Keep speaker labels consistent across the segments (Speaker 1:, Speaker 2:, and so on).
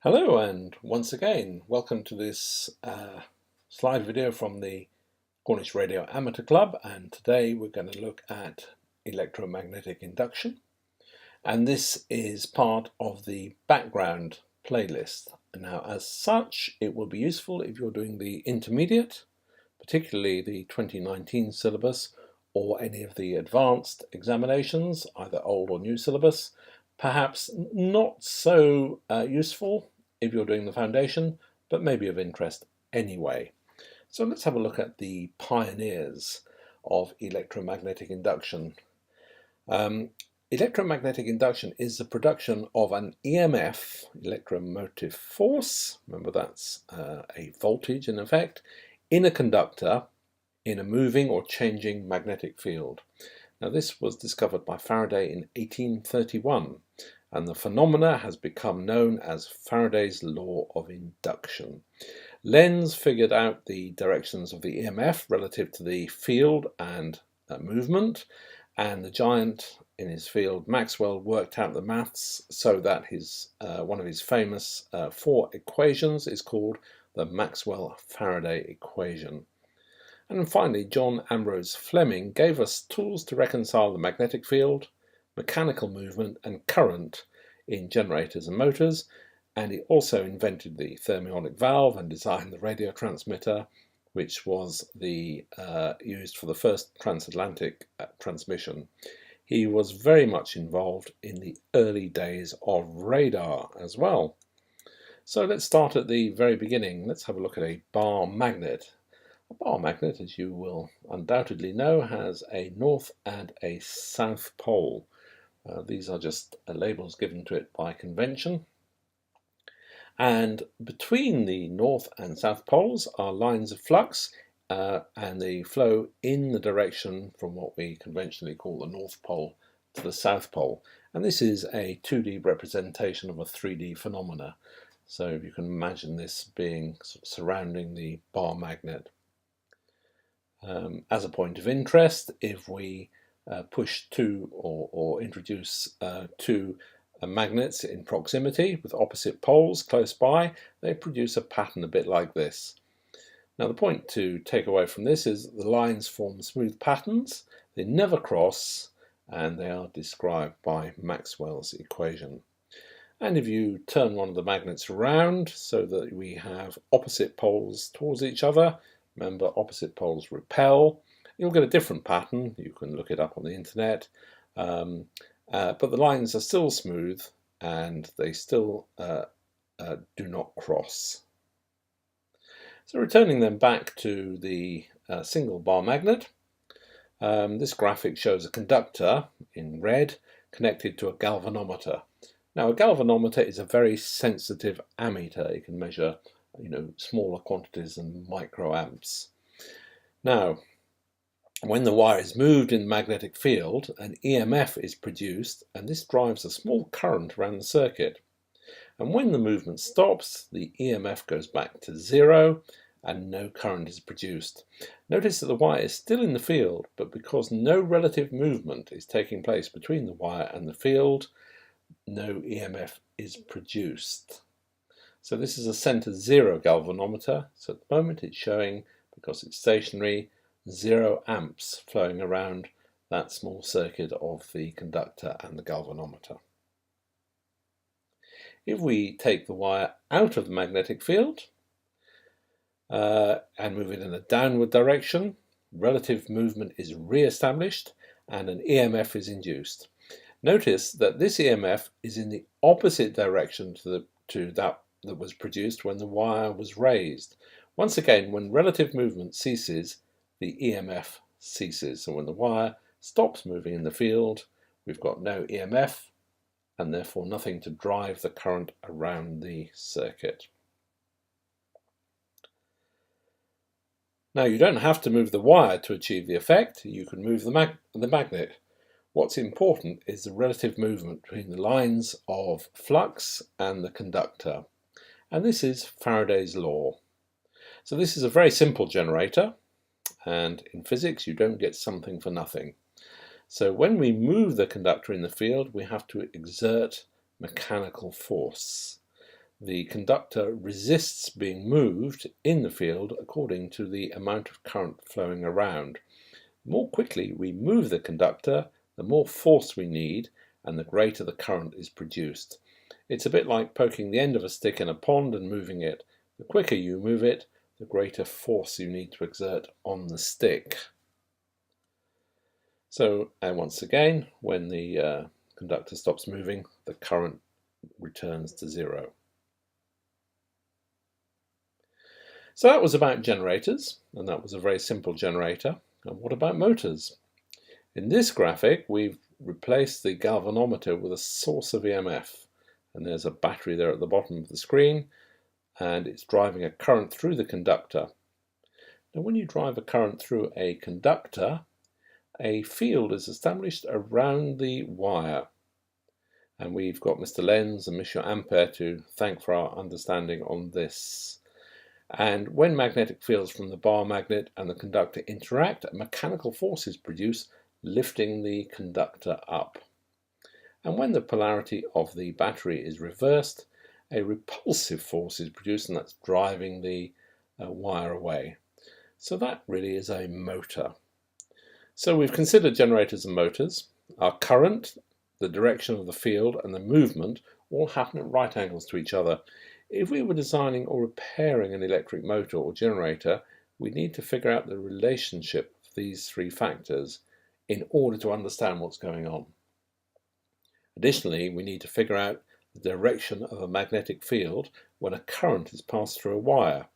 Speaker 1: Hello, and once again welcome to this slide video from the Cornish Radio Amateur Club, and today we're going to look at electromagnetic induction, and this is part of the background playlist. Now, as such, it will be useful if you're doing the intermediate, particularly the 2019 syllabus, or any of the advanced examinations, either old or new syllabus. Perhaps not so useful if you're doing the foundation, but maybe of interest anyway. So let's have a look at the pioneers of electromagnetic induction. Electromagnetic induction is the production of an EMF, electromotive force, remember that's a voltage in effect, in a conductor in a moving or changing magnetic field. Now, this was discovered by Faraday in 1831, and the phenomena has become known as Faraday's law of induction. Lenz figured out the directions of the EMF relative to the field and movement, and the giant in his field, Maxwell, worked out the maths so that one of his famous four equations is called the Maxwell-Faraday equation. And finally, John Ambrose Fleming gave us tools to reconcile the magnetic field, mechanical movement and current in generators and motors, and he also invented the thermionic valve and designed the radio transmitter, which was used for the first transatlantic transmission. He was very much involved in the early days of radar as well. So let's start at the very beginning. Let's have a look at a bar magnet. A bar magnet, as you will undoubtedly know, has a north and a south pole. These are just labels given to it by convention. And between the north and south poles are lines of flux, and they flow in the direction from what we conventionally call the north pole to the south pole. And this is a 2D representation of a 3D phenomena. So you can imagine this being surrounding the bar magnet. As a point of interest, if we push two or introduce two magnets in proximity with opposite poles close by, they produce a pattern a bit like this. Now, the point to take away from this is that the lines form smooth patterns, they never cross, and they are described by Maxwell's equation. And if you turn one of the magnets around so that we have opposite poles towards each other, remember, opposite poles repel, you'll get a different pattern. You can look it up on the internet, but the lines are still smooth and they still do not cross. So returning then back to the single bar magnet, this graphic shows a conductor in red connected to a galvanometer. Now, a galvanometer is a very sensitive ammeter. It can measure smaller quantities than microamps. Now, when the wire is moved in the magnetic field, an EMF is produced, and this drives a small current around the circuit. And when the movement stops, the EMF goes back to zero and no current is produced. Notice that the wire is still in the field, but because no relative movement is taking place between the wire and the field, no EMF is produced. So this is a center zero galvanometer. So at the moment it's showing, because it's stationary, 0 amps flowing around that small circuit of the conductor and the galvanometer. If we take the wire out of the magnetic field and move it in a downward direction, relative movement is re-established and an EMF is induced. Notice that this EMF is in the opposite direction to that was produced when the wire was raised. Once again, when relative movement ceases, the EMF ceases. So when the wire stops moving in the field, we've got no EMF and therefore nothing to drive the current around the circuit. Now, you don't have to move the wire to achieve the effect. You can move the magnet. What's important is the relative movement between the lines of flux and the conductor. And this is Faraday's law. So this is a very simple generator, and in physics you don't get something for nothing. So when we move the conductor in the field, we have to exert mechanical force. the conductor resists being moved in the field according to the amount of current flowing around. The more quickly we move the conductor, the more force we need, and the greater the current is produced. It's a bit like poking the end of a stick in a pond and moving it. The quicker you move it, the greater force you need to exert on the stick. So, and once again, when the conductor stops moving, the current returns to zero. So that was about generators, and that was a very simple generator. And what about motors? In this graphic, we've replaced the galvanometer with a source of EMF. And there's a battery there at the bottom of the screen, and it's driving a current through the conductor. Now, when you drive a current through a conductor, a field is established around the wire. And we've got Mr. Lenz and Monsieur Ampère to thank for our understanding on this. And when magnetic fields from the bar magnet and the conductor interact, a mechanical force is produced, lifting the conductor up. And when the polarity of the battery is reversed, a repulsive force is produced, and that's driving the wire away. So that really is a motor. So we've considered generators and motors. Our current, the direction of the field, and the movement all happen at right angles to each other. If we were designing or repairing an electric motor or generator, we need to figure out the relationship of these three factors in order to understand what's going on. Additionally, we need to figure out the direction of a magnetic field when a current is passed through a wire,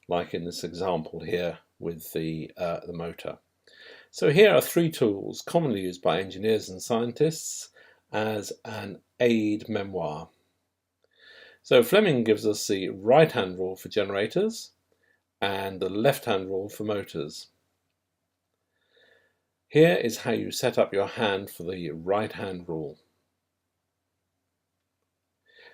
Speaker 1: like in this example here with the motor. So here are three tools commonly used by engineers and scientists as an aide-memoire. So Fleming gives us the right-hand rule for generators and the left-hand rule for motors. Here is how you set up your hand for the right-hand rule.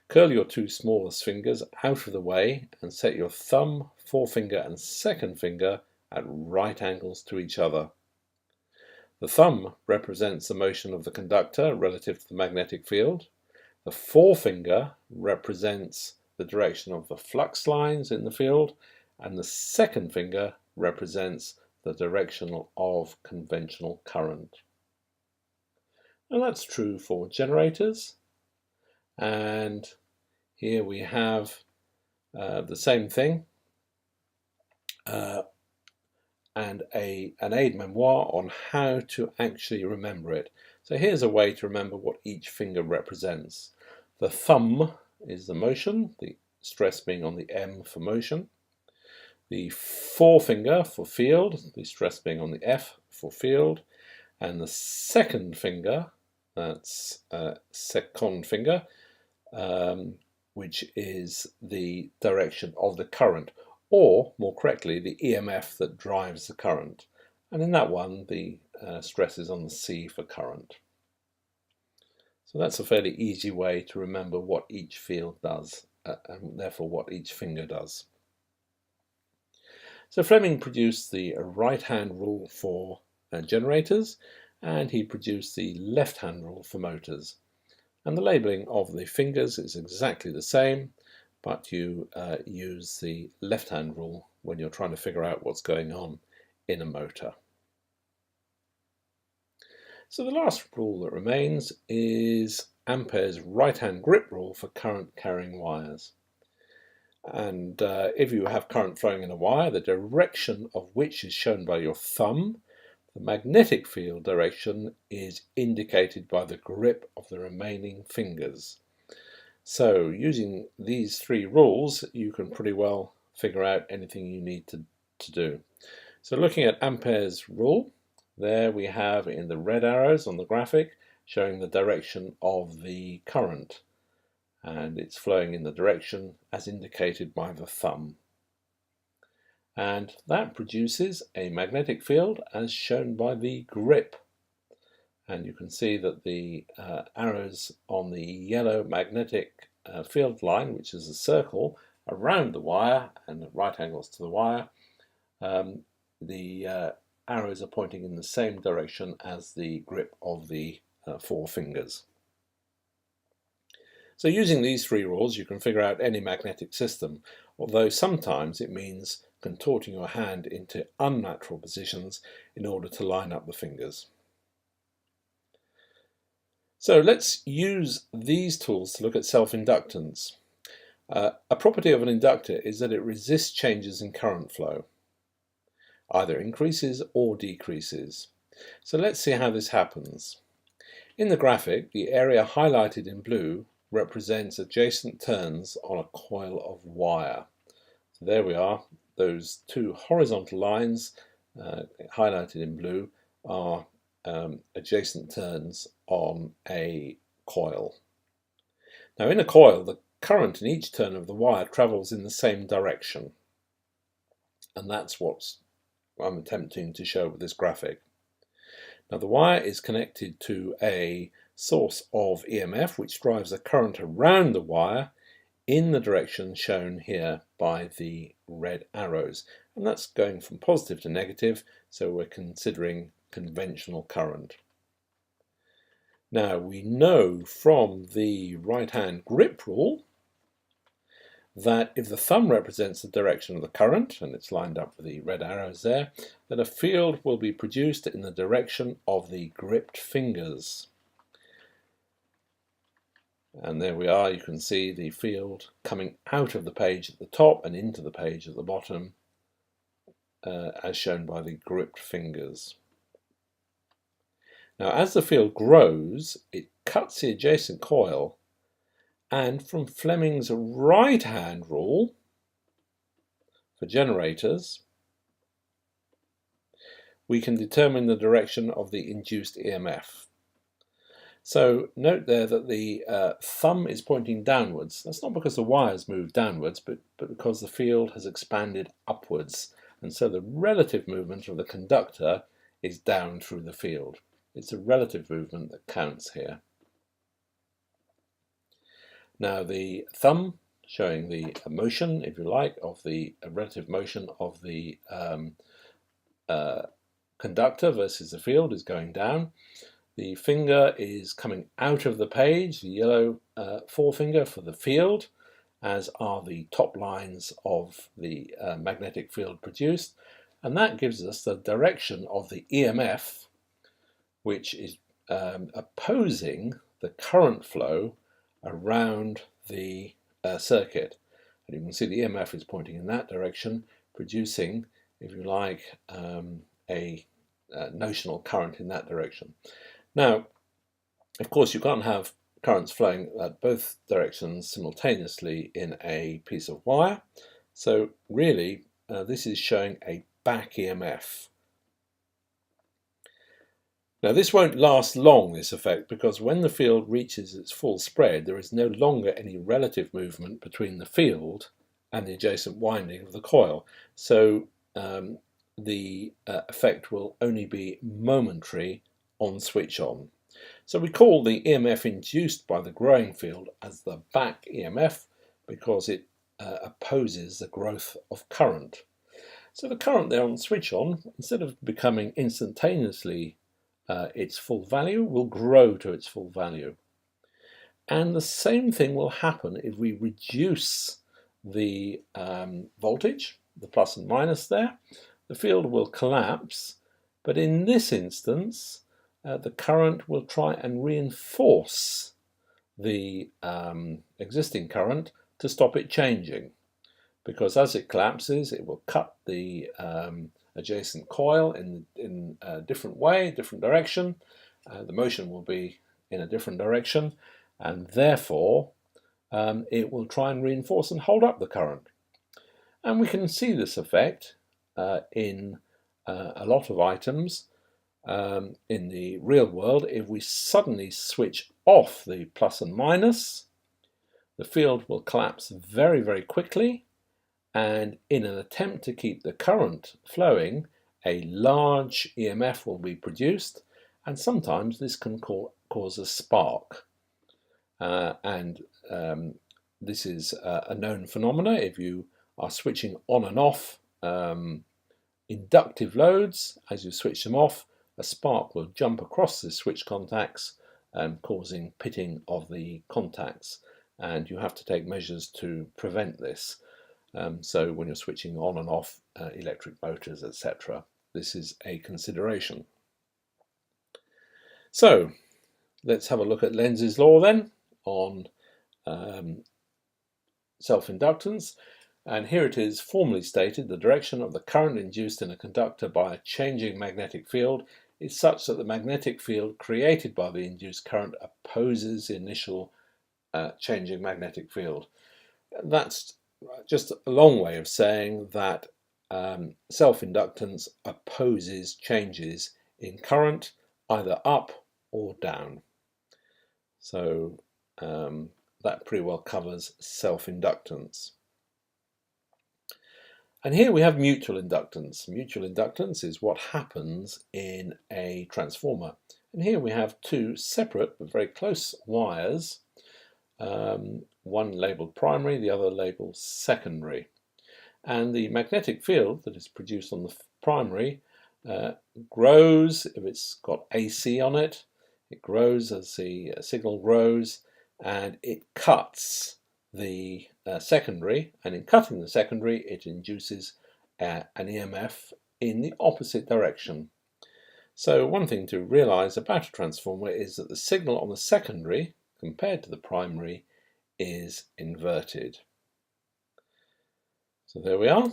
Speaker 1: Curl your two smallest fingers out of the way and set your thumb, forefinger and second finger at right angles to each other. The thumb represents the motion of the conductor relative to the magnetic field. The forefinger represents the direction of the flux lines in the field, and the second finger represents the direction of conventional current. And that's true for generators. And here we have the same thing and an aide-memoire on how to actually remember it. So here's a way to remember what each finger represents. The thumb is the motion, the stress being on the M for motion. The forefinger for field, the stress being on the F for field. And the second finger, that's second finger, which is the direction of the current, or more correctly, the EMF that drives the current. And in that one, the stress is on the C for current. So that's a fairly easy way to remember what each field does, and therefore what each finger does. So Fleming produced the right-hand rule for generators, and he produced the left-hand rule for motors. And the labelling of the fingers is exactly the same, but you use the left-hand rule when you're trying to figure out what's going on in a motor. So the last rule that remains is Ampère's right-hand grip rule for current-carrying wires. And if you have current flowing in a wire, the direction of which is shown by your thumb, the magnetic field direction is indicated by the grip of the remaining fingers. So using these three rules, you can pretty well figure out anything you need to do. So looking at Ampère's rule, there we have in the red arrows on the graphic showing the direction of the current, and it's flowing in the direction as indicated by the thumb. And that produces a magnetic field as shown by the grip. And you can see that the arrows on the yellow magnetic field line, which is a circle around the wire and at right angles to the wire, the arrows are pointing in the same direction as the grip of the four fingers. So using these three rules, you can figure out any magnetic system, although sometimes it means contorting your hand into unnatural positions in order to line up the fingers. So let's use these tools to look at self-inductance. A property of an inductor is that it resists changes in current flow, either increases or decreases. So let's see how this happens. In the graphic, the area highlighted in blue represents adjacent turns on a coil of wire. So there we are. Those two horizontal lines highlighted in blue are adjacent turns on a coil. Now in a coil, the current in each turn of the wire travels in the same direction, and that's what I'm attempting to show with this graphic. Now the wire is connected to a source of EMF which drives a current around the wire in the direction shown here by the red arrows, and that's going from positive to negative, so we're considering conventional current. Now we know from the right hand grip rule that if the thumb represents the direction of the current, and it's lined up with the red arrows there, that a field will be produced in the direction of the gripped fingers. And there we are, you can see the field coming out of the page at the top and into the page at the bottom, as shown by the gripped fingers. Now as the field grows, it cuts the adjacent coil, and from Fleming's right hand rule for generators, we can determine the direction of the induced EMF. So note there that the thumb is pointing downwards. That's not because the wires move downwards, but because the field has expanded upwards, and so the relative movement of the conductor is down through the field. It's a relative movement that counts here. Now the thumb showing the motion, if you like, of the relative motion of the conductor versus the field is going down. The finger is coming out of the page, the yellow forefinger for the field, as are the top lines of the magnetic field produced, and that gives us the direction of the EMF, which is opposing the current flow around the circuit. And you can see the EMF is pointing in that direction, producing, if you like, a notional current in that direction. Now, of course, you can't have currents flowing at both directions simultaneously in a piece of wire, so really this is showing a back EMF. Now this won't last long, this effect, because when the field reaches its full spread, there is no longer any relative movement between the field and the adjacent winding of the coil. So the effect will only be momentary on switch on. So we call the EMF induced by the growing field as the back EMF because it opposes the growth of current. So the current there on switch on, instead of becoming instantaneously its full value, will grow to its full value. And the same thing will happen if we reduce the voltage, the plus and minus there. The field will collapse, but in this instance the current will try and reinforce the existing current to stop it changing, because as it collapses it will cut the adjacent coil in a different way, different direction. The motion will be in a different direction, and therefore it will try and reinforce and hold up the current. And we can see this effect in a lot of items in the real world. If we suddenly switch off the plus and minus, the field will collapse very, very quickly, and in an attempt to keep the current flowing, a large EMF will be produced, and sometimes this can cause a spark. This is a known phenomena. If you are switching on and off inductive loads, as you switch them off, a spark will jump across the switch contacts, causing pitting of the contacts. and you have to take measures to prevent this. So when you're switching on and off electric motors, etc., this is a consideration. So let's have a look at Lenz's law then on self-inductance. And here it is formally stated: the direction of the current induced in a conductor by a changing magnetic field is such that the magnetic field created by the induced current opposes the initial changing magnetic field. That's just a long way of saying that self-inductance opposes changes in current, either up or down. So that pretty well covers self-inductance. And here we have mutual inductance. Mutual inductance is what happens in a transformer. And here we have two separate but very close wires, one labelled primary, the other labelled secondary. And the magnetic field that is produced on the primary grows if it's got AC on it. It grows as the signal grows, and it cuts the secondary, and in cutting the secondary it induces an EMF in the opposite direction. So one thing to realise about a transformer is that the signal on the secondary compared to the primary is inverted. So there we are.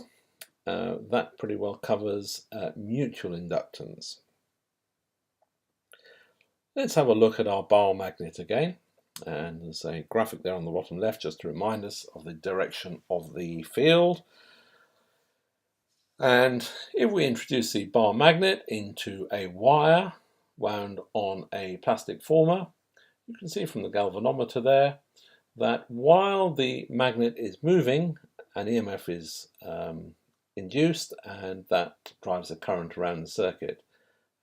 Speaker 1: That pretty well covers mutual inductance. Let's have a look at our bar magnet again. And there's a graphic there on the bottom left just to remind us of the direction of the field. And if we introduce the bar magnet into a wire wound on a plastic former, you can see from the galvanometer there that while the magnet is moving, an EMF is induced, and that drives a current around the circuit.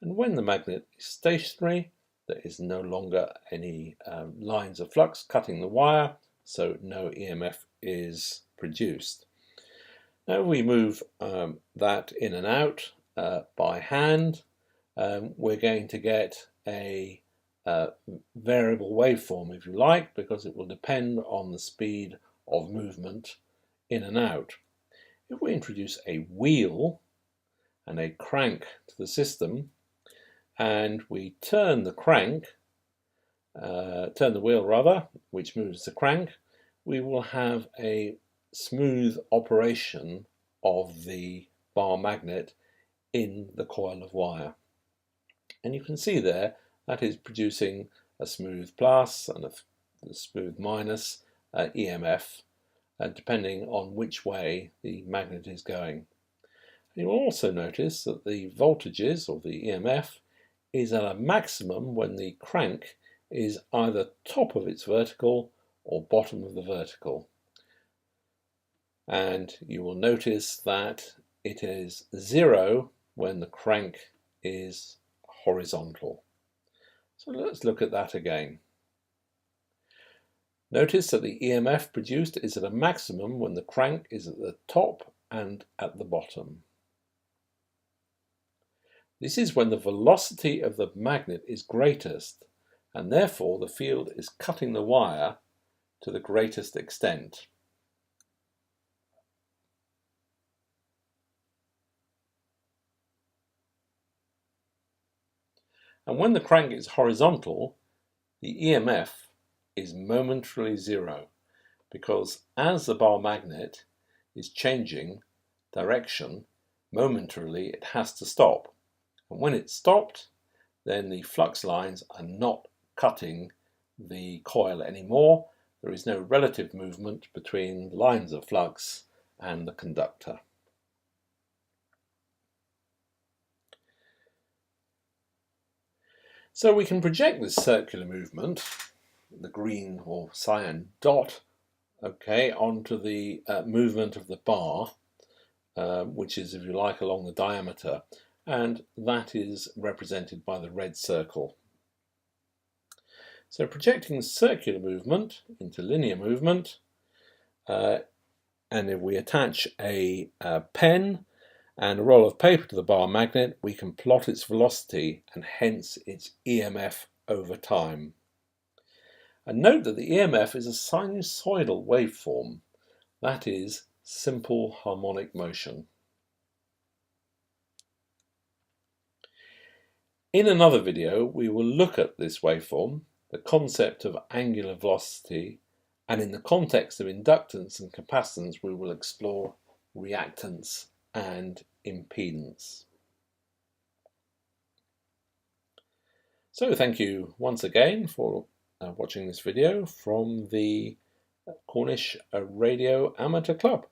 Speaker 1: And when the magnet is stationary, there is no longer any lines of flux cutting the wire, so no EMF is produced. Now if we move that in and out by hand, we're going to get a variable waveform, if you like, because it will depend on the speed of movement in and out. If we introduce a wheel and a crank to the system, and we turn the wheel rather, which moves the crank, we will have a smooth operation of the bar magnet in the coil of wire. And you can see there that is producing a smooth plus and a smooth minus EMF, depending on which way the magnet is going. You will also notice that the voltages, or the EMF, is at a maximum when the crank is either top of its vertical or bottom of the vertical. And you will notice that it is 0 when the crank is horizontal. So let's look at that again. Notice that the EMF produced is at a maximum when the crank is at the top and at the bottom. This is when the velocity of the magnet is greatest, and therefore the field is cutting the wire to the greatest extent. And when the crank is horizontal, the EMF is momentarily 0, because as the bar magnet is changing direction, momentarily it has to stop. And when it's stopped, then the flux lines are not cutting the coil anymore. There is no relative movement between the lines of flux and the conductor. So we can project this circular movement, the green or cyan dot, onto the movement of the bar, which is, if you like, along the diameter, and that is represented by the red circle. So projecting circular movement into linear movement, and if we attach a pen and a roll of paper to the bar magnet, we can plot its velocity and hence its EMF over time. And note that the EMF is a sinusoidal waveform, that is, simple harmonic motion. In another video, we will look at this waveform, the concept of angular velocity, and in the context of inductance and capacitance, we will explore reactance and impedance. So thank you once again for watching this video from the Cornish Radio Amateur Club.